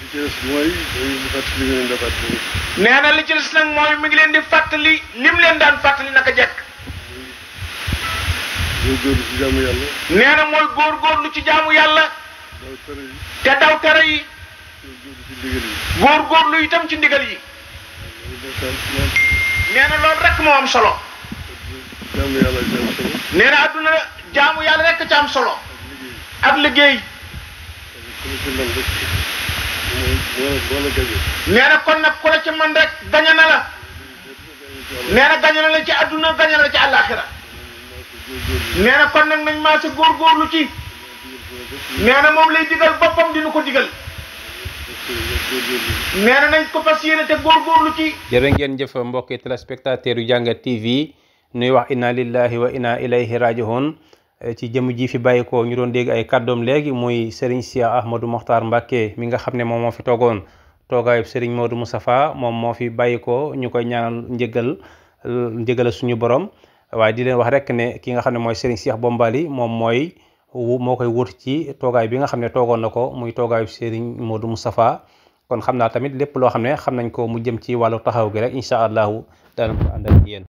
ci des mooy di fàttali leen di fàttali. nee na li ci des nag mooy mi ngi leen di fàttali lim leen daan fàttali naka jekk. góorgóorlu ci jaamu yàlla. nee na mooy góorgóorlu ci jaamu yàlla. daw tere yi. te daw tere yi. góorgóorlu ci ndigal yi. góorgóorlu itam ci ndigal yi. nee na loolu rek moo am solo. jaamu yàlla ci am solo. nee na adduna jaamu yàlla rek ci am solo. ak liggéey. nee na kon nag ku la ci man rek gañe na la. nee na gañe na la ci adduna gañe na la ci àllaaxira. nee na kon nag nañ maa sa góorgóorlu ci. nee na moom lay digal boppam dinu ko digal. nee na nañ ko fas yéene te góorgóorlu ci. jërë ngeen jëf mbokki téléspectateur yu Jàngat TV nuy wax inna lillahi wa inna ilayhi raji'un ci jëm ji fi bàyyi ko ñu doon dégg ay kàddoom léegi muy Serigne Cheikh Ahmadou Mokhtar Mbacké mi nga xam ne moom moo fi toogoon toogaayu Serigne Modou Moustapha moom moo fi bàyyi ko ñu koy ñaanal njëgal suñu borom waaye di leen wax rek ne ki nga xam ne mooy Serigne Cheikh Bombali moom moo koy wut ci toogaay bi nga xam ne toogoon na ko muy toogaayu Serigne Modou Moustapha kon xam naa tamit lépp loo xam ne xam nañ ko mu jëm ci wàllu taxaw gi rek incha allahu daana ko ànd ak yéen